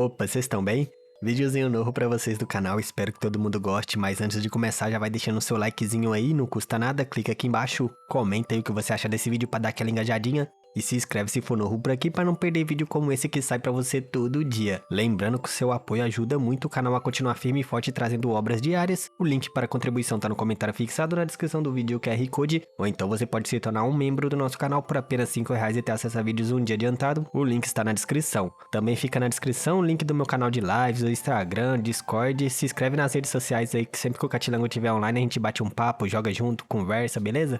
Opa, vocês estão bem? Videozinho novo pra vocês do canal, espero que todo mundo goste, mas antes de começar já vai deixando o seu likezinho aí, não custa nada, clica aqui embaixo, comenta aí o que você acha desse vídeo pra dar aquela engajadinha. E se inscreve se for novo por aqui para não perder vídeo como esse que sai pra você todo dia. Lembrando que o seu apoio ajuda muito o canal a continuar firme e forte trazendo obras diárias. O link para a contribuição tá no comentário fixado na descrição do vídeo, o QR Code. Ou então você pode se tornar um membro do nosso canal por apenas R$5 e ter acesso a vídeos um dia adiantado. O link está na descrição. Também fica na descrição o link do meu canal de lives, o Instagram, Discord. Se inscreve nas redes sociais aí que sempre que o Catilango estiver online a gente bate um papo, joga junto, conversa, beleza?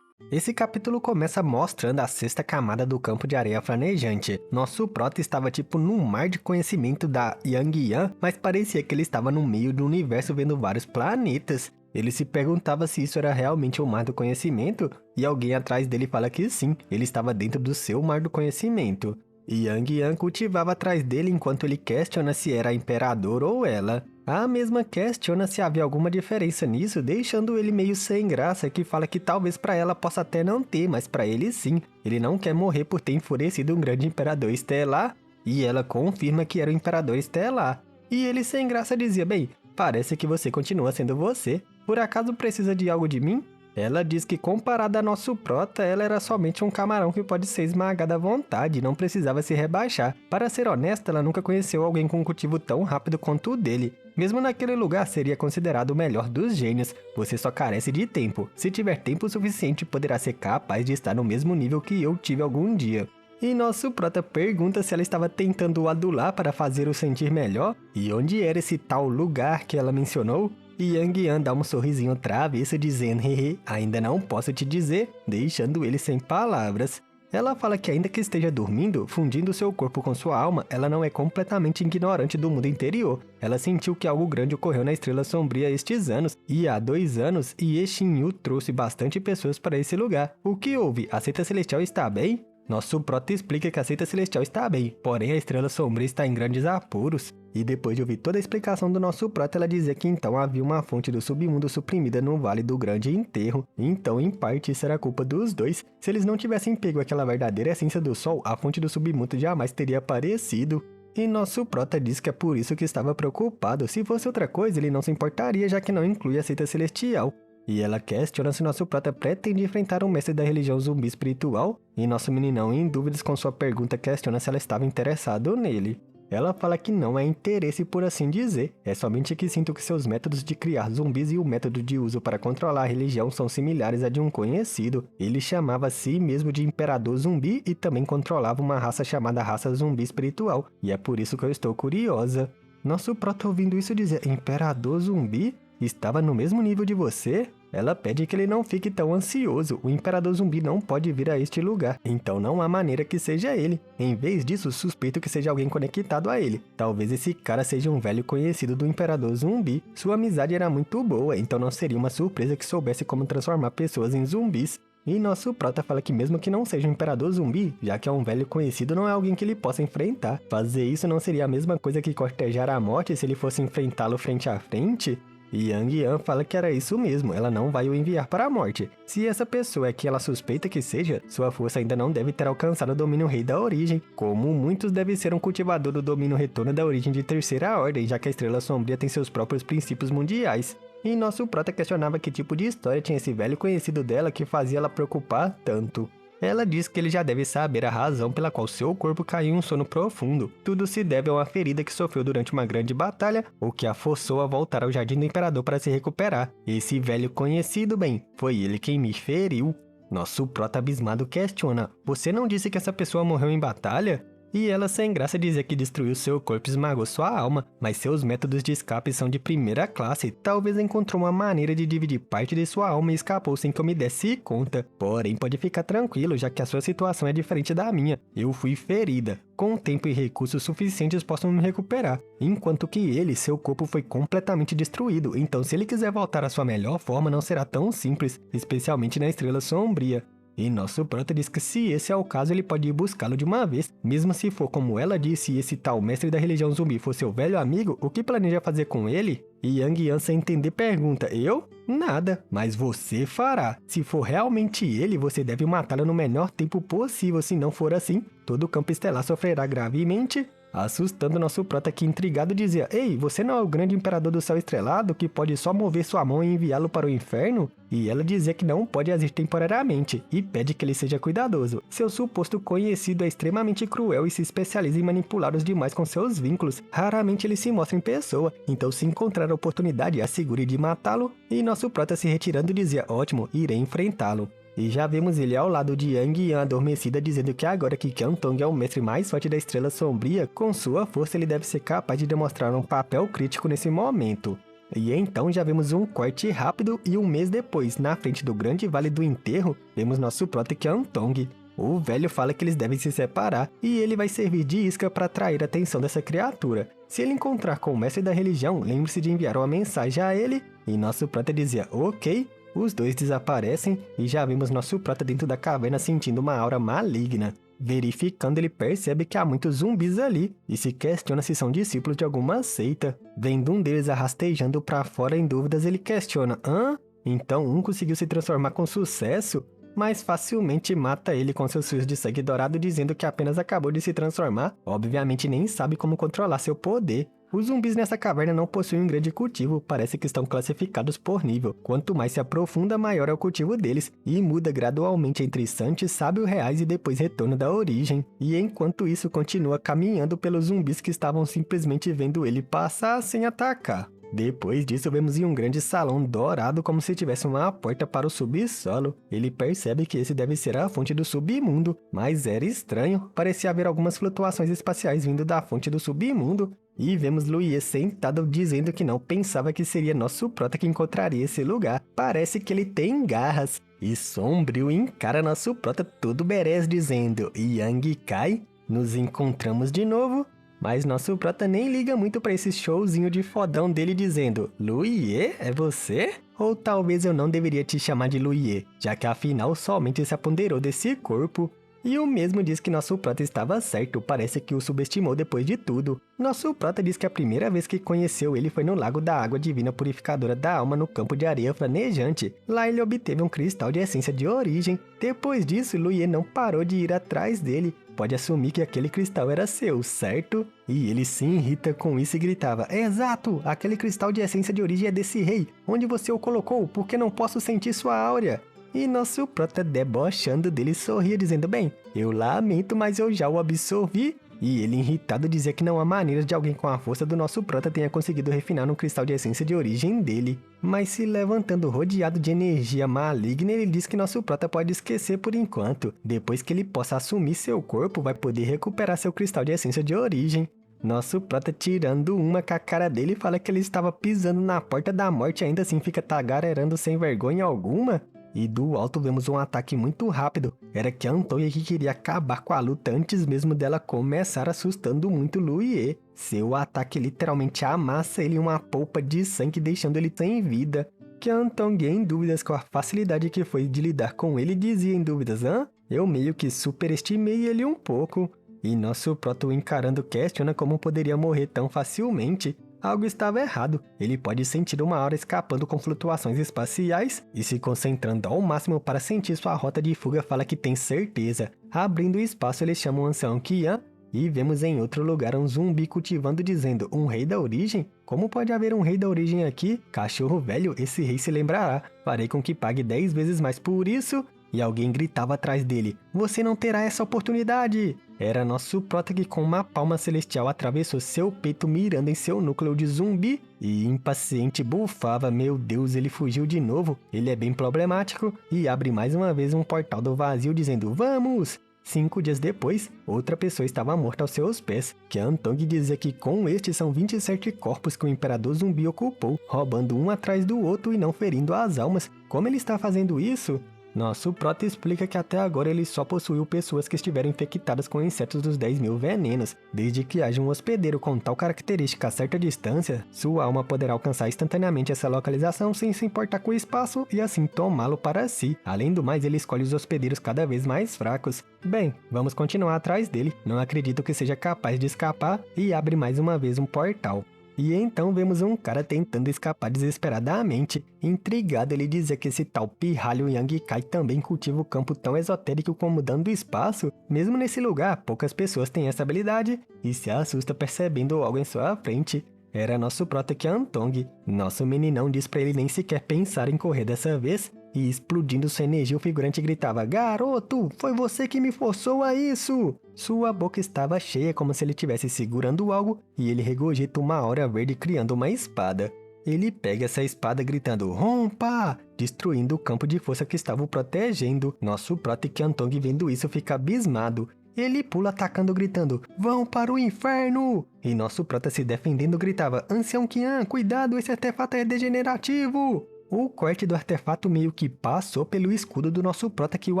Esse capítulo começa mostrando a sexta camada do campo de areia flamejante. Nosso prota estava tipo num mar de conhecimento da Yang Yan, mas parecia que ele estava no meio do universo vendo vários planetas. Ele se perguntava se isso era realmente o mar do conhecimento, e alguém atrás dele fala que sim, ele estava dentro do seu mar do conhecimento. E Yang Yan cultivava atrás dele enquanto ele questiona se era imperador ou ela. A mesma questiona se havia alguma diferença nisso, deixando ele meio sem graça, que fala que talvez para ela possa até não ter, mas para ele sim. Ele não quer morrer por ter enfurecido um grande imperador estelar, e ela confirma que era o imperador estelar. E ele sem graça dizia, bem, parece que você continua sendo você. Por acaso precisa de algo de mim? Ela diz que comparada a nosso prota, ela era somente um camarão que pode ser esmagado à vontade e não precisava se rebaixar. Para ser honesta, ela nunca conheceu alguém com um cultivo tão rápido quanto o dele. Mesmo naquele lugar, seria considerado o melhor dos gênios. Você só carece de tempo. Se tiver tempo suficiente, poderá ser capaz de estar no mesmo nível que eu tive algum dia. E nosso prota pergunta se ela estava tentando o adular para fazer-o sentir melhor. E onde era esse tal lugar que ela mencionou? E Yang Yan dá um sorrisinho travesso dizendo, hehe, ainda não posso te dizer, deixando ele sem palavras. Ela fala que ainda que esteja dormindo, fundindo seu corpo com sua alma, ela não é completamente ignorante do mundo interior. Ela sentiu que algo grande ocorreu na Estrela Sombria estes anos, e há 2 anos, Yeshin-Yu trouxe bastante pessoas para esse lugar. O que houve? A Seita Celestial está bem? Nosso prota explica que a Seita Celestial está bem, porém a Estrela Sombria está em grandes apuros. E depois de ouvir toda a explicação do nosso prota, ela dizia que então havia uma fonte do submundo suprimida no Vale do Grande Enterro. Então, em parte, isso era culpa dos dois. Se eles não tivessem pego aquela verdadeira essência do Sol, a fonte do submundo jamais teria aparecido. E nosso prota diz que é por isso que estava preocupado. Se fosse outra coisa, ele não se importaria, já que não inclui a Seita Celestial. E ela questiona se nosso prota pretende enfrentar um mestre da religião zumbi espiritual. E nosso meninão, em dúvidas com sua pergunta, questiona se ela estava interessado nele. Ela fala que não é interesse por assim dizer, é somente que sinto que seus métodos de criar zumbis e o método de uso para controlar a religião são similares a de um conhecido. Ele chamava a si mesmo de Imperador Zumbi e também controlava uma raça chamada Raça Zumbi Espiritual, e é por isso que eu estou curiosa. Nosso prota ouvindo isso dizer, Imperador Zumbi? Estava no mesmo nível de você? Ela pede que ele não fique tão ansioso, o Imperador Zumbi não pode vir a este lugar, então não há maneira que seja ele. Em vez disso, suspeito que seja alguém conectado a ele. Talvez esse cara seja um velho conhecido do Imperador Zumbi. Sua amizade era muito boa, então não seria uma surpresa que soubesse como transformar pessoas em zumbis. E nosso prota fala que mesmo que não seja um Imperador Zumbi, já que é um velho conhecido, não é alguém que ele possa enfrentar. Fazer isso não seria a mesma coisa que cortejar a morte se ele fosse enfrentá-lo frente a frente? E Yang Yan fala que era isso mesmo, ela não vai o enviar para a morte. Se essa pessoa é que ela suspeita que seja, sua força ainda não deve ter alcançado o domínio rei da origem. Como muitos, deve ser um cultivador do domínio retorno da origem de terceira ordem, já que a Estrela Sombria tem seus próprios princípios mundiais. E nosso prota questionava que tipo de história tinha esse velho conhecido dela que fazia ela preocupar tanto. Ela diz que ele já deve saber a razão pela qual seu corpo caiu em um sono profundo. Tudo se deve a uma ferida que sofreu durante uma grande batalha, ou que a forçou a voltar ao Jardim do Imperador para se recuperar. Esse velho conhecido, bem, foi ele quem me feriu. Nosso prota abismado questiona, você não disse que essa pessoa morreu em batalha? E ela sem graça dizia que destruiu seu corpo e esmagou sua alma, mas seus métodos de escape são de primeira classe. Talvez encontrou uma maneira de dividir parte de sua alma e escapou sem que eu me desse conta. Porém, pode ficar tranquilo, já que a sua situação é diferente da minha. Eu fui ferida. Com tempo e recursos suficientes posso me recuperar. Enquanto que ele, seu corpo foi completamente destruído. Então se ele quiser voltar à sua melhor forma, não será tão simples, especialmente na Estrela Sombria. E nosso prota diz que se esse é o caso, ele pode ir buscá-lo de uma vez. Mesmo se for como ela disse e esse tal mestre da religião zumbi for seu velho amigo, o que planeja fazer com ele? E Yang Yan sem entender pergunta, eu? Nada, mas você fará. Se for realmente ele, você deve matá-lo no menor tempo possível, se não for assim, todo o campo estelar sofrerá gravemente. assustando nosso prota que intrigado dizia: Ei, você não é o grande imperador do céu estrelado que pode só mover sua mão e enviá-lo para o inferno? E ela dizia que não pode agir temporariamente e pede que ele seja cuidadoso. Seu suposto conhecido é extremamente cruel e se especializa em manipular os demais com seus vínculos. Raramente ele se mostra em pessoa, então se encontrar a oportunidade assegure de matá-lo. E nosso prota se retirando dizia: Ótimo, irei enfrentá-lo. E já vemos ele ao lado de Yang Yan adormecida dizendo que agora que Qian Tong é o mestre mais forte da Estrela Sombria, com sua força ele deve ser capaz de demonstrar um papel crítico nesse momento. E então já vemos um corte rápido e um mês depois, na frente do grande vale do enterro, vemos nosso prota Qian Tong. O velho fala que eles devem se separar e ele vai servir de isca para atrair a atenção dessa criatura. Se ele encontrar com o mestre da religião, lembre-se de enviar uma mensagem a ele. E nosso prota dizia: Ok. Os dois desaparecem e já vemos nosso prota dentro da caverna sentindo uma aura maligna. Verificando, ele percebe que há muitos zumbis ali e se questiona se são discípulos de alguma seita. Vendo um deles arrastejando para fora em dúvidas, ele questiona: Hã? Então um conseguiu se transformar com sucesso? Mas facilmente mata ele com seus fios de sangue dourado dizendo que apenas acabou de se transformar. Obviamente nem sabe como controlar seu poder. Os zumbis nessa caverna não possuem um grande cultivo, parece que estão classificados por nível. Quanto mais se aprofunda, maior é o cultivo deles, e muda gradualmente entre santos, sábios reais e depois retorno da origem. E enquanto isso, continua caminhando pelos zumbis que estavam simplesmente vendo ele passar sem atacar. Depois disso, vemos em um grande salão dourado como se tivesse uma porta para o subsolo. Ele percebe que esse deve ser a fonte do submundo, mas era estranho, parecia haver algumas flutuações espaciais vindo da fonte do submundo. E vemos Luie sentado dizendo que não pensava que seria nosso prota que encontraria esse lugar. Parece que ele tem garras. E Sombrio encara nosso prota todo berés dizendo: Yang Kai, nos encontramos de novo. Mas nosso prota nem liga muito pra esse showzinho de fodão dele dizendo: Luie, é você? Ou talvez eu não deveria te chamar de Luie, já que afinal somente se apoderou desse corpo. E o mesmo diz que nosso prota estava certo, parece que o subestimou depois de tudo. Nosso prota diz que a primeira vez que conheceu ele foi no lago da água divina purificadora da alma no campo de areia flamejante. Lá ele obteve um cristal de essência de origem. Depois disso, Luie não parou de ir atrás dele. Pode assumir que aquele cristal era seu, certo? E ele se irrita com isso e gritava: Exato! Aquele cristal de essência de origem é desse rei. Onde você o colocou? Por que não posso sentir sua áurea? E nosso prota, debochando dele, sorria dizendo: Bem, eu lamento, mas eu já o absorvi. E ele, irritado, dizia que não há maneira de alguém com a força do nosso prota tenha conseguido refinar um cristal de essência de origem dele. Mas se levantando rodeado de energia maligna, ele diz que nosso prota pode esquecer por enquanto. Depois que ele possa assumir seu corpo, vai poder recuperar seu cristal de essência de origem. Nosso prota, tirando uma com a cara dele, fala que ele estava pisando na porta da morte e ainda assim fica tagarelando sem vergonha alguma. E do alto vemos um ataque muito rápido. Era Qian Tong que queria acabar com a luta antes mesmo dela começar, assustando muito Luie. Seu ataque literalmente amassa ele em uma polpa de sangue, deixando ele sem vida. Qian Tong, em dúvidas com a facilidade que foi de lidar com ele, dizia em dúvidas: Hã? Eu meio que superestimei ele um pouco. E nosso prota, o encarando, questiona como poderia morrer tão facilmente. Algo estava errado. Ele pode sentir uma aura escapando com flutuações espaciais e se concentrando ao máximo para sentir sua rota de fuga, fala que tem certeza. Abrindo o espaço, ele chama o ancião Qian e vemos em outro lugar um zumbi cultivando dizendo: Um rei da origem? Como pode haver um rei da origem aqui? Cachorro velho, esse rei se lembrará. Farei com que pague 10 vezes mais por isso. E alguém gritava atrás dele: Você não terá essa oportunidade! Era nosso prota que com uma palma celestial atravessou seu peito mirando em seu núcleo de zumbi e impaciente bufava: Meu Deus, ele fugiu de novo, ele é bem problemático, e abre mais uma vez um portal do vazio dizendo: Vamos! 5 dias depois, outra pessoa estava morta aos seus pés. Qian Tong dizia que com estes são 27 corpos que o imperador zumbi ocupou, roubando um atrás do outro e não ferindo as almas. Como ele está fazendo isso? Nosso prota explica que até agora ele só possuiu pessoas que estiveram infectadas com insetos dos 10.000 venenos. Desde que haja um hospedeiro com tal característica a certa distância, sua alma poderá alcançar instantaneamente essa localização sem se importar com o espaço e assim tomá-lo para si. Além do mais, ele escolhe os hospedeiros cada vez mais fracos. Bem, vamos continuar atrás dele. Não acredito que seja capaz de escapar e abre mais uma vez um portal. E então vemos um cara tentando escapar desesperadamente. Intrigado, ele dizia que esse tal pirralho Yang Kai também cultiva o campo tão esotérico como dando espaço. Mesmo nesse lugar, poucas pessoas têm essa habilidade e se assusta percebendo algo em sua frente. Era nosso prota Qiantong. Nosso meninão diz pra ele nem sequer pensar em correr dessa vez. E explodindo sua energia, o figurante gritava: "Garoto, foi você que me forçou a isso!" Sua boca estava cheia como se ele estivesse segurando algo e ele regurgita uma aura verde criando uma espada. Ele pega essa espada gritando: "Rompa!", destruindo o campo de força que estava o protegendo. Nosso prota Qiantong vendo isso fica abismado. Ele pula atacando gritando: "Vão para o inferno!" E nosso prota se defendendo gritava: "Ancião Qian, cuidado, esse artefato é degenerativo!" O corte do artefato meio que passou pelo escudo do nosso prota que o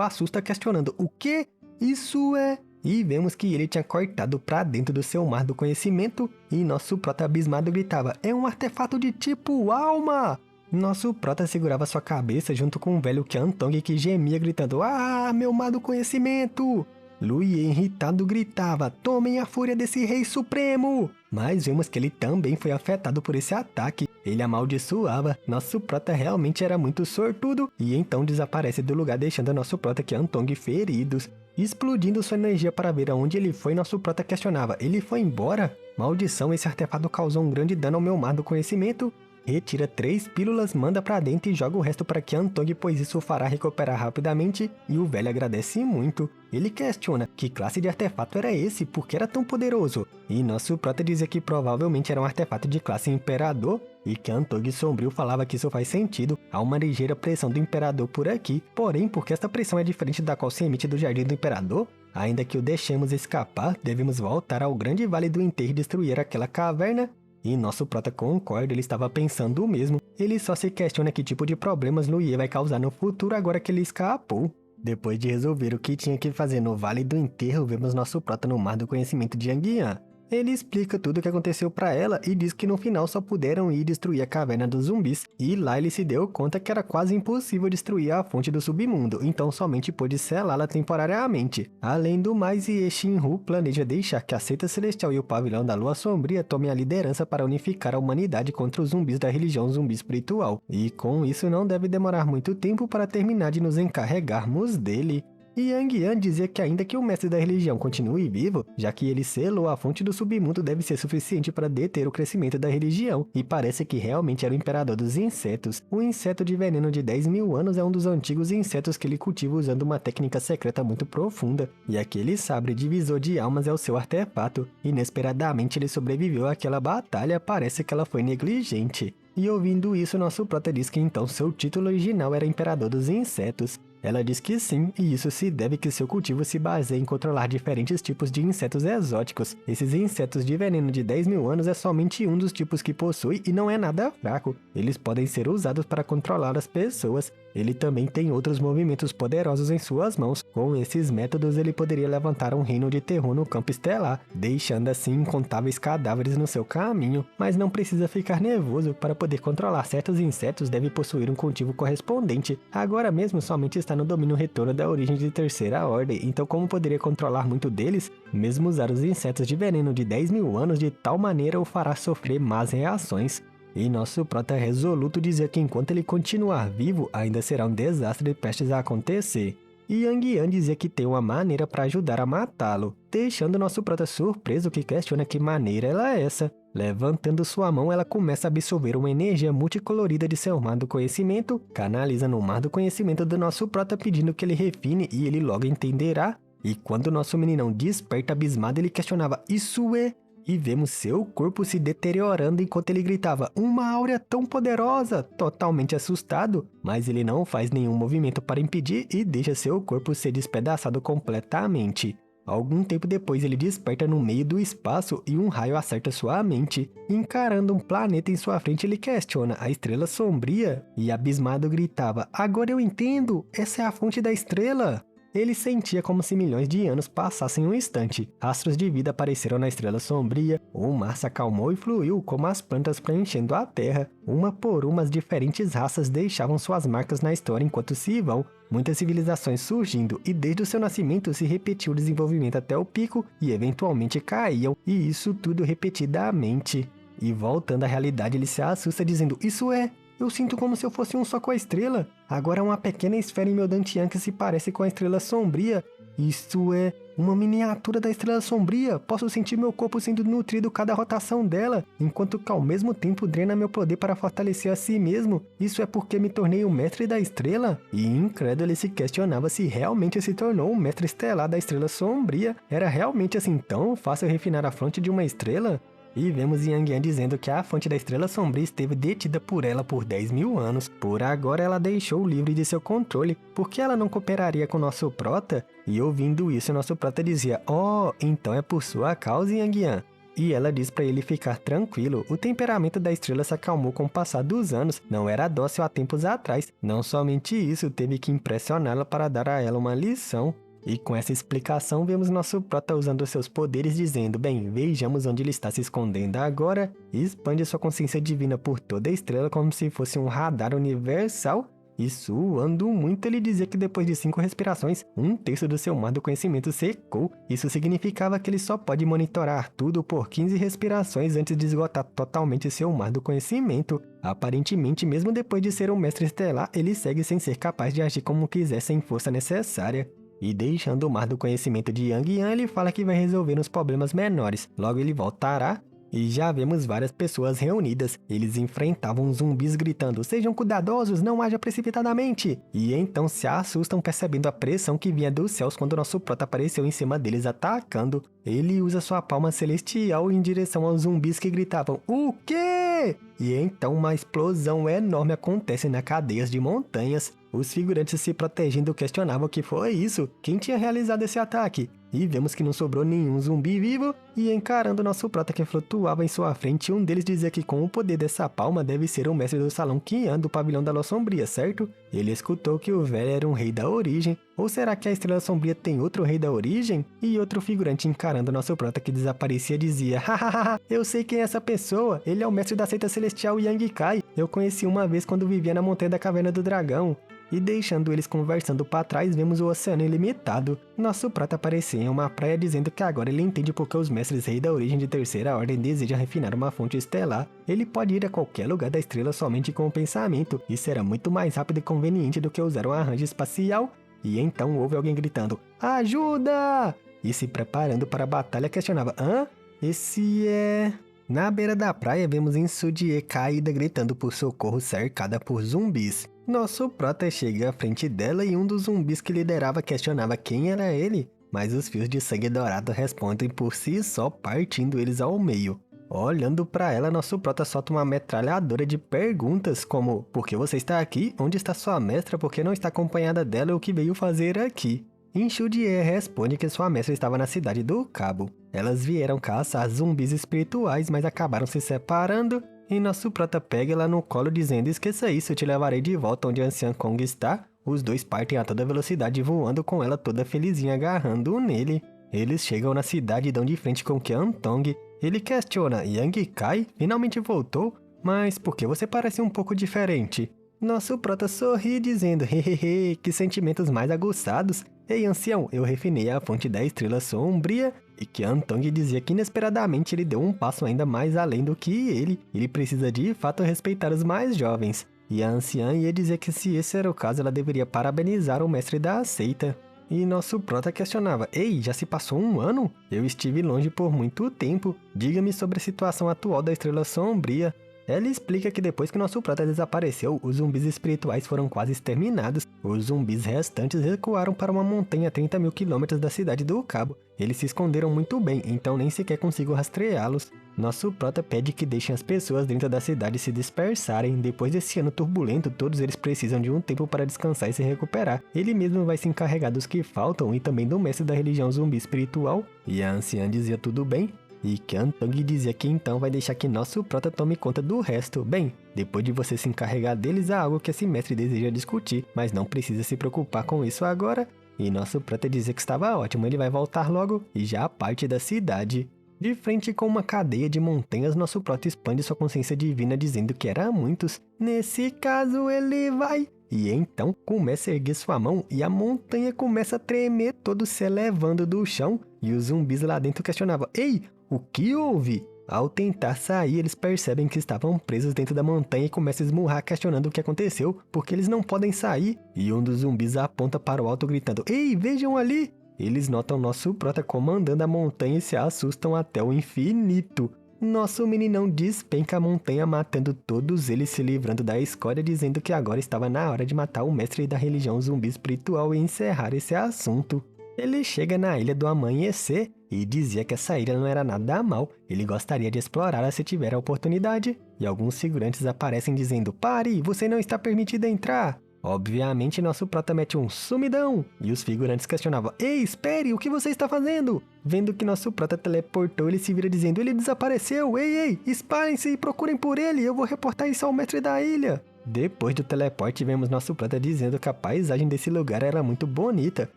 assusta questionando: "O que? Isso é..." E vemos que ele tinha cortado para dentro do seu mar do conhecimento e nosso prota abismado gritava: "É um artefato de tipo alma!" Nosso prota segurava sua cabeça junto com o velho Qiantong que gemia gritando: "Ah, meu mar do conhecimento!" Lu Ye irritado gritava: "Tomem a fúria desse rei supremo!" Mas vemos que ele também foi afetado por esse ataque. Ele amaldiçoava. Nosso prota realmente era muito sortudo e então desaparece do lugar deixando nosso prota Qiantong feridos. Explodindo sua energia para ver aonde ele foi, nosso prota questionava: "Ele foi embora? Maldição, esse artefato causou um grande dano ao meu mar do conhecimento." Retira 3 pílulas, manda pra dentro e joga o resto para Qiantong, pois isso o fará recuperar rapidamente, e o velho agradece muito. Ele questiona que classe de artefato era esse, por que era tão poderoso? E nosso prota dizia que provavelmente era um artefato de classe Imperador, e Qiantong sombrio falava que isso faz sentido, há uma ligeira pressão do Imperador por aqui, porém porque esta pressão é diferente da qual se emite do Jardim do Imperador, ainda que o deixemos escapar, devemos voltar ao grande Vale do Enterro e destruir aquela caverna. E nosso prota concorda, ele estava pensando o mesmo. Ele só se questiona que tipo de problemas Lu Ye vai causar no futuro agora que ele escapou. Depois de resolver o que tinha que fazer no Vale do Enterro, vemos nosso prota no Mar do Conhecimento de Yanguian. Ele explica tudo o que aconteceu para ela e diz que no final só puderam ir destruir a caverna dos zumbis. E lá ele se deu conta que era quase impossível destruir a fonte do submundo, então somente pôde selá-la temporariamente. Além do mais, Ye Xinhu planeja deixar que a Seita Celestial e o Pavilhão da Lua Sombria tomem a liderança para unificar a humanidade contra os zumbis da religião zumbi espiritual. E com isso não deve demorar muito tempo para terminar de nos encarregarmos dele. E Yanguian dizia que ainda que o mestre da religião continue vivo, já que ele selou a fonte do submundo deve ser suficiente para deter o crescimento da religião, e parece que realmente era o imperador dos insetos. O inseto de veneno de 10.000 anos é um dos antigos insetos que ele cultiva usando uma técnica secreta muito profunda, e aquele sabre divisor de almas é o seu artefato. Inesperadamente ele sobreviveu àquela batalha, parece que ela foi negligente. E ouvindo isso, nosso prota diz que então seu título original era Imperador dos Insetos. Ela diz que sim, e isso se deve que seu cultivo se baseia em controlar diferentes tipos de insetos exóticos. Esses insetos de veneno de 10.000 anos é somente um dos tipos que possui e não é nada fraco. Eles podem ser usados para controlar as pessoas. Ele também tem outros movimentos poderosos em suas mãos. Com esses métodos ele poderia levantar um reino de terror no campo estelar, deixando assim incontáveis cadáveres no seu caminho. Mas não precisa ficar nervoso, para poder controlar certos insetos deve possuir um cultivo correspondente. Agora mesmo somente está no domínio retorno da origem de terceira ordem, então como poderia controlar muito deles? Mesmo usar os insetos de veneno de 10.000 anos de tal maneira o fará sofrer más reações. E nosso prota resoluto dizia que enquanto ele continuar vivo, ainda será um desastre prestes a acontecer. E Yanguian dizia que tem uma maneira para ajudar a matá-lo, deixando nosso prota surpreso que questiona que maneira ela é essa. Levantando sua mão, ela começa a absorver uma energia multicolorida de seu mar do conhecimento, canaliza no mar do conhecimento do nosso prota pedindo que ele refine e ele logo entenderá. E quando nosso meninão desperta abismado, ele questionava: "Isso é..." E vemos seu corpo se deteriorando enquanto ele gritava: "Uma áurea tão poderosa!" Totalmente assustado, mas ele não faz nenhum movimento para impedir e deixa seu corpo ser despedaçado completamente. Algum tempo depois ele desperta no meio do espaço e um raio acerta sua mente. Encarando um planeta em sua frente, ele questiona a estrela sombria e abismado gritava: "Agora eu entendo! Essa é a fonte da estrela!" Ele sentia como se milhões de anos passassem um instante. Rastros de vida apareceram na estrela sombria, o mar se acalmou e fluiu como as plantas preenchendo a terra. Uma por uma, as diferentes raças deixavam suas marcas na história enquanto se vão. Muitas civilizações surgindo e desde o seu nascimento se repetiu o desenvolvimento até o pico e eventualmente caíam, e isso tudo repetidamente. E voltando à realidade, ele se assusta dizendo: isso é... Eu sinto como se eu fosse um só com a estrela. Agora há uma pequena esfera em meu Dantian que se parece com a estrela sombria. Isto é uma miniatura da estrela sombria. Posso sentir meu corpo sendo nutrido cada rotação dela, enquanto que ao mesmo tempo drena meu poder para fortalecer a si mesmo. Isso é porque me tornei o mestre da estrela? E incrédulo ele se questionava se realmente se tornou o mestre estelar da estrela sombria. Era realmente assim tão fácil refinar a fronte de uma estrela? E vemos Yang Yan dizendo que a fonte da estrela sombria esteve detida por ela por 10 mil anos. Por agora ela deixou livre de seu controle, porque ela não cooperaria com nosso prota? E ouvindo isso, nosso prota dizia: oh, então é por sua causa, Yang Yan. E ela diz para ele ficar tranquilo, o temperamento da estrela se acalmou com o passar dos anos, não era dócil há tempos atrás. Não somente isso, teve que impressioná-la para dar a ela uma lição. E com essa explicação, vemos nosso prota usando seus poderes dizendo: bem, vejamos onde ele está se escondendo agora, e expande sua consciência divina por toda a estrela como se fosse um radar universal. E suando muito, ele dizia que depois de 5 respirações, 1/3 do seu mar do conhecimento secou. Isso significava que ele só pode monitorar tudo por 15 respirações antes de esgotar totalmente seu mar do conhecimento. Aparentemente, mesmo depois de ser um mestre estelar, ele segue sem ser capaz de agir como quiser sem força necessária. E deixando o mar do conhecimento de Yang Yan, ele fala que vai resolver os problemas menores. Logo ele voltará. E já vemos várias pessoas reunidas. Eles enfrentavam zumbis gritando: sejam cuidadosos, não haja precipitadamente. E então se assustam percebendo a pressão que vinha dos céus quando nosso prota apareceu em cima deles atacando. Ele usa sua palma celestial em direção aos zumbis que gritavam: o quê? E então uma explosão enorme acontece na cadeias de montanhas. Os figurantes se protegendo questionavam o que foi isso, quem tinha realizado esse ataque. E vemos que não sobrou nenhum zumbi vivo, e encarando nosso prota que flutuava em sua frente, um deles dizia que com o poder dessa palma deve ser o mestre do salão Qian do pavilhão da lua sombria, certo? Ele escutou que o velho era um rei da origem, ou será que a estrela sombria tem outro rei da origem? E outro figurante encarando nosso prota que desaparecia dizia: hahaha, eu sei quem é essa pessoa, ele é o mestre da seita celestial Yang Kai, eu conheci uma vez quando vivia na montanha da caverna do dragão. E deixando eles conversando para trás, vemos o oceano ilimitado. Nosso prata aparecia em uma praia dizendo que agora ele entende porque os mestres rei da origem de terceira ordem desejam refinar uma fonte estelar. Ele pode ir a qualquer lugar da estrela somente com o pensamento, e será muito mais rápido e conveniente do que usar um arranjo espacial. E então houve alguém gritando: ajuda! E se preparando para a batalha questionava: hã? Esse é... Na beira da praia vemos Insudie caída gritando por socorro cercada por zumbis. Nosso prota chega à frente dela e um dos zumbis que liderava questionava quem era ele, mas os fios de sangue dourado respondem por si só, partindo eles ao meio. Olhando para ela, nosso prota solta uma metralhadora de perguntas como: por que você está aqui? Onde está sua mestra? Por que não está acompanhada dela? O que veio fazer aqui? Insudie responde que sua mestra estava na cidade do Cabo. Elas vieram caçar zumbis espirituais, mas acabaram se separando. E nosso prota pega ela no colo dizendo: esqueça isso, eu te levarei de volta onde a Anciã Kong está. Os dois partem a toda velocidade voando com ela toda felizinha agarrando nele. Eles chegam na cidade e dão de frente com Qian Tong. Ele questiona: Yang Kai finalmente voltou? Mas por que você parece um pouco diferente? Nosso prota sorri dizendo: hehehe, que sentimentos mais aguçados. Ei, ancião, eu refinei a fonte da estrela sombria. E Qian Tong dizia que inesperadamente ele deu um passo ainda mais além do que ele precisa de fato respeitar os mais jovens. E a anciã ia dizer que se esse era o caso, ela deveria parabenizar o mestre da seita. E nosso prota questionava: ei, já se passou 1 ano? Eu estive longe por muito tempo. Diga-me sobre a situação atual da estrela sombria. Ela explica que depois que nosso prota desapareceu, os zumbis espirituais foram quase exterminados. Os zumbis restantes recuaram para uma montanha a 30 mil quilômetros da cidade do Cabo. Eles se esconderam muito bem, então nem sequer consigo rastreá-los. Nosso prota pede que deixem as pessoas dentro da cidade se dispersarem. Depois desse ano turbulento, todos eles precisam de um tempo para descansar e se recuperar. Ele mesmo vai se encarregar dos que faltam e também do mestre da religião zumbi espiritual. E a anciã dizia tudo bem. E Qian Tong dizia que então vai deixar que nosso prota tome conta do resto. Bem, depois de você se encarregar deles, há algo que esse mestre deseja discutir, mas não precisa se preocupar com isso agora. E nosso prota dizia que estava ótimo, ele vai voltar logo e já parte da cidade. De frente com uma cadeia de montanhas, nosso prota expande sua consciência divina dizendo que era muitos. Nesse caso ele vai... E então começa a erguer sua mão e a montanha começa a tremer, todo se elevando do chão. E os zumbis lá dentro questionavam: ei, o que houve? Ao tentar sair, eles percebem que estavam presos dentro da montanha e começam a esmurrar questionando o que aconteceu, porque eles não podem sair. E um dos zumbis aponta para o alto gritando: "Ei, vejam ali!" Eles notam nosso prota comandando a montanha e se assustam até o infinito. Nosso meninão despenca a montanha, matando todos eles, se livrando da escória, dizendo que agora estava na hora de matar o mestre da religião zumbi espiritual e encerrar esse assunto. Ele chega na Ilha do Amanhecer e dizia que essa ilha não era nada mal, ele gostaria de explorá-la se tiver a oportunidade. E alguns figurantes aparecem dizendo: "Pare, você não está permitido entrar!" Obviamente, nosso prota mete um sumidão, e os figurantes questionavam: "Ei, espere, o que você está fazendo?" Vendo que nosso prota teleportou, ele se vira dizendo: "Ele desapareceu, ei, espalhem-se e procurem por ele, eu vou reportar isso ao mestre da ilha." Depois do teleporte, vemos nosso prota dizendo que a paisagem desse lugar era muito bonita.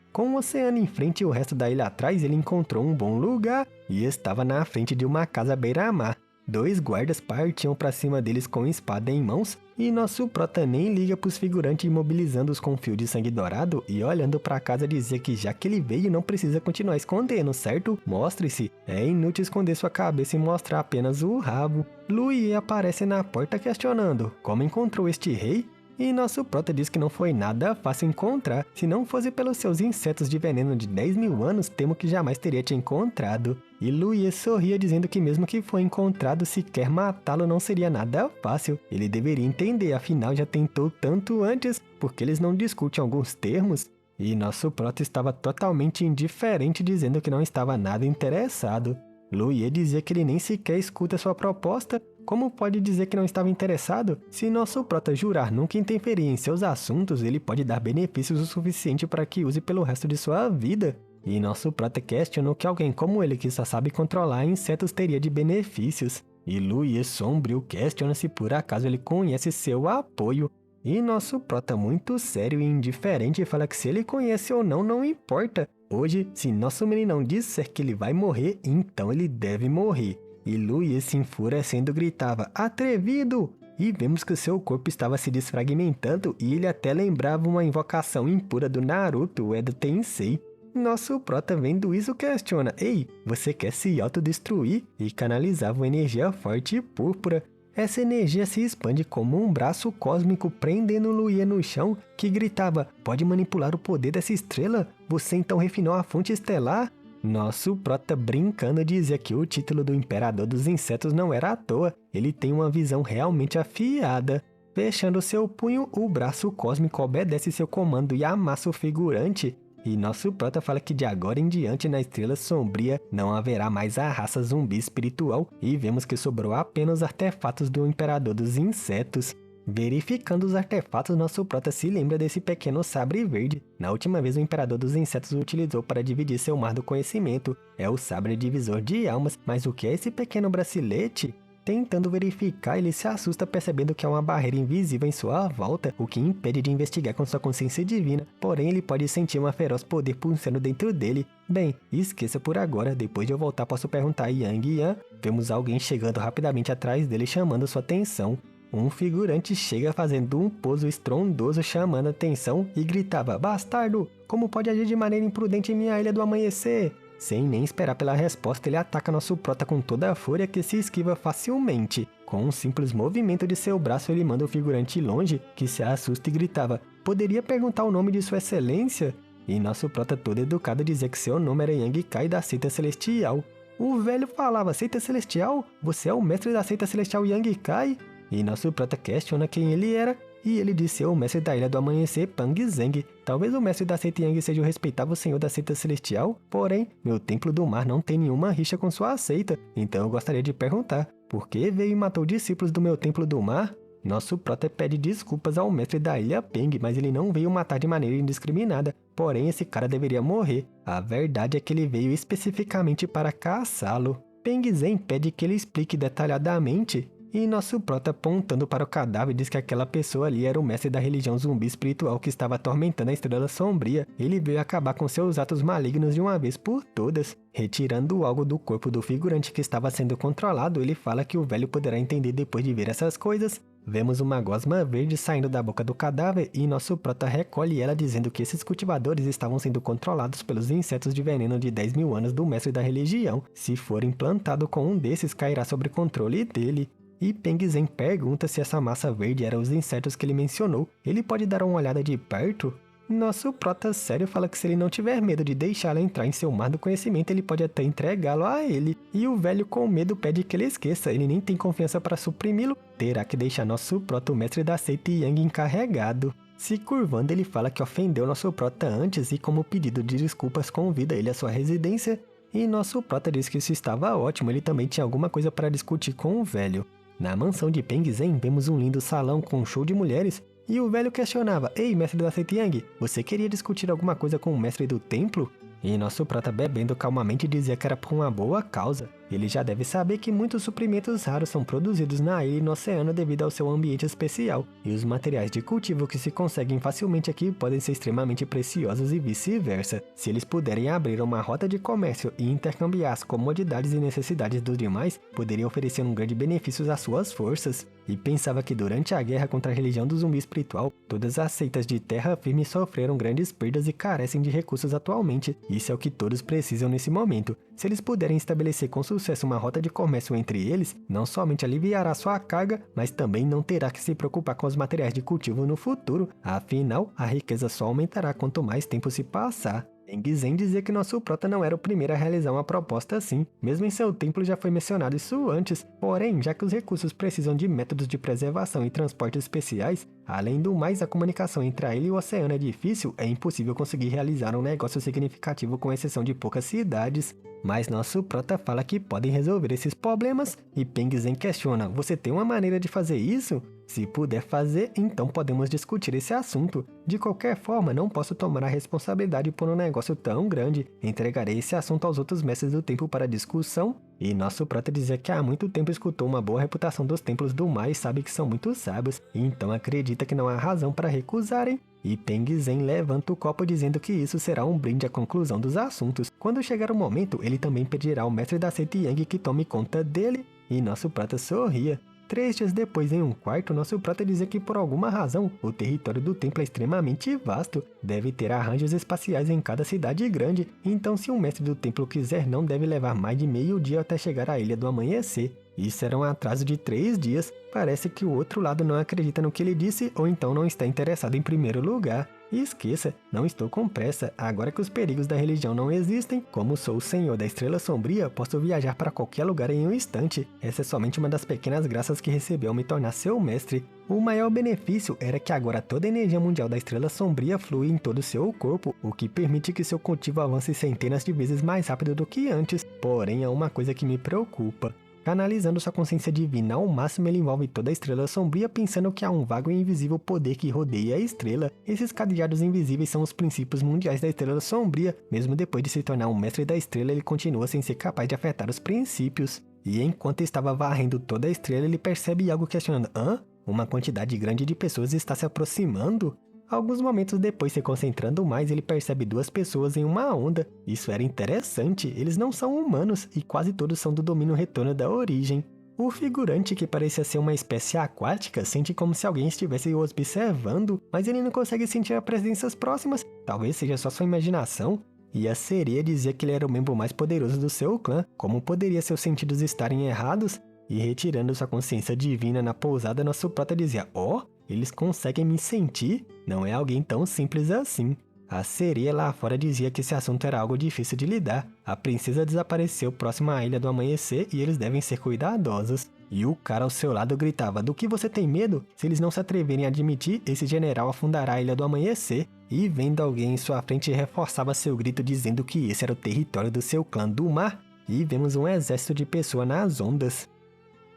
Com o oceano em frente e o resto da ilha atrás, ele encontrou um bom lugar e estava na frente de uma casa beira-mar. 2 guardas partiam para cima deles com espada em mãos, e nosso prota nem liga pros figurantes, imobilizando-os com fio de sangue dourado e olhando para casa dizer que já que ele veio não precisa continuar escondendo, certo? Mostre-se. É inútil esconder sua cabeça e mostrar apenas o rabo. Louie aparece na porta questionando como encontrou este rei. E nosso prota diz que não foi nada fácil encontrar. Se não fosse pelos seus insetos de veneno de 10.000 anos, temo que jamais teria te encontrado. E Louie sorria dizendo que mesmo que foi encontrado, se quer matá-lo não seria nada fácil. Ele deveria entender, afinal já tentou tanto antes, porque eles não discutem alguns termos. E nosso prota estava totalmente indiferente, dizendo que não estava nada interessado. Louie dizia que ele nem sequer escuta sua proposta. Como pode dizer que não estava interessado? Se nosso prota jurar nunca interferir em seus assuntos, ele pode dar benefícios o suficiente para que use pelo resto de sua vida. E nosso prota questionou que alguém como ele, que só sabe controlar insetos, teria de benefícios. E Louie sombrio questiona se por acaso ele conhece seu apoio. E nosso prota, muito sério e indiferente, fala que se ele conhece ou não, não importa. Hoje, se nosso meninão disser que ele vai morrer, então ele deve morrer. E Louie, se enfurecendo, gritava: "Atrevido!" E vemos que seu corpo estava se desfragmentando e ele até lembrava uma invocação impura do Naruto, o Edo Tensei. Nosso prota, vendo isso, questiona: "Ei, você quer se autodestruir?" E canalizava uma energia forte e púrpura. Essa energia se expande como um braço cósmico prendendo Louie no chão, que gritava: "Pode manipular o poder dessa estrela? Você então refinou a fonte estelar?" Nosso prota, brincando, dizia que o título do Imperador dos Insetos não era à toa, ele tem uma visão realmente afiada. Fechando seu punho, o braço cósmico obedece seu comando e amassa o figurante. E nosso prota fala que de agora em diante na Estrela Sombria não haverá mais a raça zumbi espiritual, e vemos que sobrou apenas os artefatos do Imperador dos Insetos. Verificando os artefatos, nosso prota se lembra desse pequeno sabre verde. Na última vez o Imperador dos Insetos o utilizou para dividir seu mar do conhecimento. É o sabre divisor de almas, mas o que é esse pequeno bracelete? Tentando verificar, ele se assusta percebendo que há uma barreira invisível em sua volta, o que impede de investigar com sua consciência divina, porém ele pode sentir um feroz poder pulsando dentro dele. Bem, esqueça por agora, depois de eu voltar posso perguntar a Yang Yan. Vemos alguém chegando rapidamente atrás dele chamando sua atenção. Um figurante chega fazendo um pouso estrondoso chamando a atenção e gritava: "Bastardo, como pode agir de maneira imprudente em minha Ilha do Amanhecer?" Sem nem esperar pela resposta, ele ataca nosso prota com toda a fúria, que se esquiva facilmente. Com um simples movimento de seu braço, ele manda o figurante longe, que se assusta e gritava: "Poderia perguntar o nome de sua excelência?" E nosso prota, todo educado, dizia que seu nome era Yang Kai da Seita Celestial. O velho falava: "Seita Celestial? Você é o mestre da Seita Celestial Yang Kai?" E nosso prota questiona quem ele era, e ele disse ser o mestre da Ilha do Amanhecer, Pang Zeng. Talvez o mestre da Seita Yang seja o respeitável senhor da Seita Celestial, porém, meu Templo do Mar não tem nenhuma rixa com sua seita, então eu gostaria de perguntar: por que veio e matou discípulos do meu Templo do Mar? Nosso prota pede desculpas ao mestre da Ilha Peng, mas ele não veio matar de maneira indiscriminada, porém esse cara deveria morrer. A verdade é que ele veio especificamente para caçá-lo. Peng Zeng pede que ele explique detalhadamente. E nosso prota, apontando para o cadáver, diz que aquela pessoa ali era o mestre da religião zumbi espiritual que estava atormentando a Estrela Sombria. Ele veio acabar com seus atos malignos de uma vez por todas. Retirando algo do corpo do figurante que estava sendo controlado, ele fala que o velho poderá entender depois de ver essas coisas. Vemos uma gosma verde saindo da boca do cadáver e nosso prota recolhe ela dizendo que esses cultivadores estavam sendo controlados pelos insetos de veneno de 10 mil anos do mestre da religião. Se for implantado com um desses, cairá sob controle dele. E Peng Zhen pergunta se essa massa verde era os insetos que ele mencionou. Ele pode dar uma olhada de perto? Nosso prota sério fala que se ele não tiver medo de deixá-la entrar em seu mar do conhecimento, ele pode até entregá-lo a ele. E o velho com medo pede que ele esqueça, ele nem tem confiança para suprimi-lo. Terá que deixar nosso prota, o mestre da seita Yang, encarregado. Se curvando, ele fala que ofendeu nosso prota antes e como pedido de desculpas convida ele à sua residência. E nosso prota diz que isso estava ótimo, ele também tinha alguma coisa para discutir com o velho. Na mansão de Peng Zhen, vemos um lindo salão com um show de mulheres. E o velho questionava: "Ei, mestre da seita Yang, você queria discutir alguma coisa com o mestre do templo?" E nosso prota, bebendo calmamente, dizia que era por uma boa causa. Ele já deve saber que muitos suprimentos raros são produzidos na ilha e no oceano devido ao seu ambiente especial, e os materiais de cultivo que se conseguem facilmente aqui podem ser extremamente preciosos e vice-versa. Se eles puderem abrir uma rota de comércio e intercambiar as comodidades e necessidades dos demais, poderiam oferecer um grande benefício às suas forças. E pensava que durante a guerra contra a religião do zumbi espiritual, todas as seitas de terra firme sofreram grandes perdas e carecem de recursos atualmente. Isso é o que todos precisam nesse momento. Se eles puderem estabelecer com sucesso uma rota de comércio entre eles, não somente aliviará sua carga, mas também não terá que se preocupar com os materiais de cultivo no futuro. Afinal, a riqueza só aumentará quanto mais tempo se passar. Peng Zhen dizia que nosso prota não era o primeiro a realizar uma proposta assim. Mesmo em seu templo já foi mencionado isso antes. Porém, já que os recursos precisam de métodos de preservação e transporte especiais, além do mais, a comunicação entre a ilha e o oceano é difícil, é impossível conseguir realizar um negócio significativo com exceção de poucas cidades. Mas nosso prota fala que podem resolver esses problemas e Peng Zhen questiona: "Você tem uma maneira de fazer isso? Se puder fazer, então podemos discutir esse assunto. De qualquer forma, não posso tomar a responsabilidade por um negócio tão grande. Entregarei esse assunto aos outros mestres do templo para discussão." E nosso prota dizia que há muito tempo escutou uma boa reputação dos templos do mar e sabe que são muito sábios, então acredita que não há razão para recusarem. E Peng Zhen levanta o copo dizendo que isso será um brinde à conclusão dos assuntos. Quando chegar o momento, ele também pedirá ao mestre da seita Yang que tome conta dele. E nosso prota sorria. 3 dias depois, em um quarto, nosso prota dizia que por alguma razão, o território do templo é extremamente vasto. Deve ter arranjos espaciais em cada cidade grande, então se um mestre do templo quiser, não deve levar mais de meio dia até chegar à Ilha do Amanhecer. Isso era um atraso de 3 dias. Parece que o outro lado não acredita no que ele disse ou então não está interessado em primeiro lugar. E esqueça, não estou com pressa. Agora que os perigos da religião não existem, como sou o Senhor da Estrela Sombria, posso viajar para qualquer lugar em um instante. Essa é somente uma das pequenas graças que recebeu ao me tornar seu mestre. O maior benefício era que agora toda a energia mundial da Estrela Sombria flui em todo o seu corpo, o que permite que seu cultivo avance centenas de vezes mais rápido do que antes. Porém, há uma coisa que me preocupa. Canalizando sua consciência divina ao máximo, ele envolve toda a Estrela Sombria pensando que há um vago e invisível poder que rodeia a estrela. Esses cadeados invisíveis são os princípios mundiais da Estrela Sombria. Mesmo depois de se tornar um mestre da estrela, ele continua sem ser capaz de afetar os princípios. E enquanto estava varrendo toda a estrela, ele percebe algo questionando: "Hã? Uma quantidade grande de pessoas está se aproximando?" Alguns momentos depois, se concentrando mais, ele percebe 2 pessoas em uma onda. Isso era interessante, eles não são humanos e quase todos são do domínio retorno da origem. O figurante, que parecia ser uma espécie aquática, sente como se alguém estivesse o observando, mas ele não consegue sentir presenças próximas. Talvez seja só sua imaginação. E a sereia dizia que ele era o membro mais poderoso do seu clã. Como poderia seus sentidos estarem errados? E retirando sua consciência divina na pousada, nosso prota dizia: "Oh, eles conseguem me sentir? Não é alguém tão simples assim." A sereia lá fora dizia que esse assunto era algo difícil de lidar. A princesa desapareceu próximo à Ilha do Amanhecer e eles devem ser cuidadosos. E o cara ao seu lado gritava: "Do que você tem medo? Se eles não se atreverem a admitir, esse general afundará a Ilha do Amanhecer." E vendo alguém em sua frente, reforçava seu grito dizendo que esse era o território do seu clã do mar. E vemos um exército de pessoas nas ondas.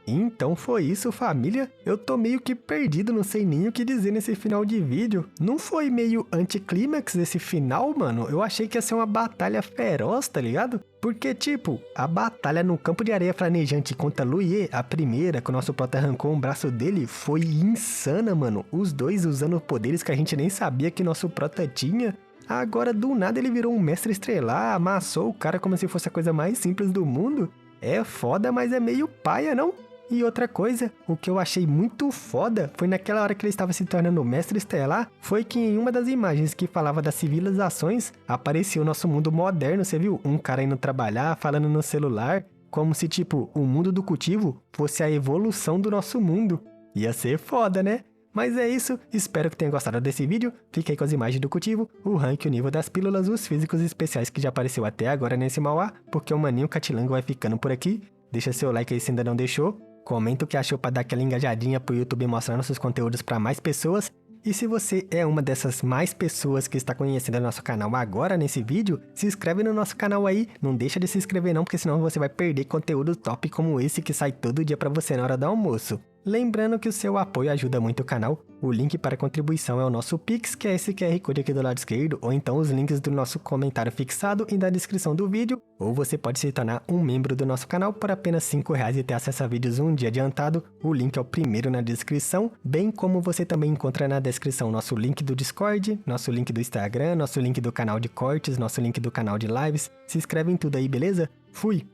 Então foi isso, família. Eu tô meio que perdido, não sei nem o que dizer nesse final de vídeo. Não foi meio anticlímax esse final, mano? Eu achei que ia ser uma batalha feroz, tá ligado? Porque, tipo, a batalha no campo de areia flamejante contra Luye, a primeira, que o nosso prota arrancou um braço dele, foi insana, mano. Os dois usando poderes que a gente nem sabia que nosso prota tinha. Agora, do nada, ele virou um mestre estrelar, amassou o cara como se fosse a coisa mais simples do mundo. É foda, mas é meio paia, não? E outra coisa, o que eu achei muito foda foi naquela hora que ele estava se tornando o mestre estelar, foi que em uma das imagens que falava das civilizações, apareceu o nosso mundo moderno, você viu? Um cara indo trabalhar, falando no celular, como se tipo, o mundo do cultivo fosse a evolução do nosso mundo. Ia ser foda, né? Mas é isso, espero que tenham gostado desse vídeo, fique aí com as imagens do cultivo, o rank, o nível das pílulas, os físicos especiais que já apareceu até agora nesse Mauá, porque o maninho Catilango vai ficando por aqui, deixa seu like aí se ainda não deixou, comenta o que achou pra dar aquela engajadinha pro YouTube mostrar nossos conteúdos pra mais pessoas, e se você é uma dessas mais pessoas que está conhecendo o nosso canal agora nesse vídeo, se inscreve no nosso canal aí, não deixa de se inscrever não, porque senão você vai perder conteúdo top como esse que sai todo dia pra você na hora do almoço. Lembrando que o seu apoio ajuda muito o canal, o link para contribuição é o nosso Pix, que é esse QR Code aqui do lado esquerdo, ou então os links do nosso comentário fixado e da descrição do vídeo, ou você pode se tornar um membro do nosso canal por apenas R$5 e ter acesso a vídeos um dia adiantado, o link é o primeiro na descrição, bem como você também encontra na descrição nosso link do Discord, nosso link do Instagram, nosso link do canal de cortes, nosso link do canal de lives, se inscreve em tudo aí, beleza? Fui!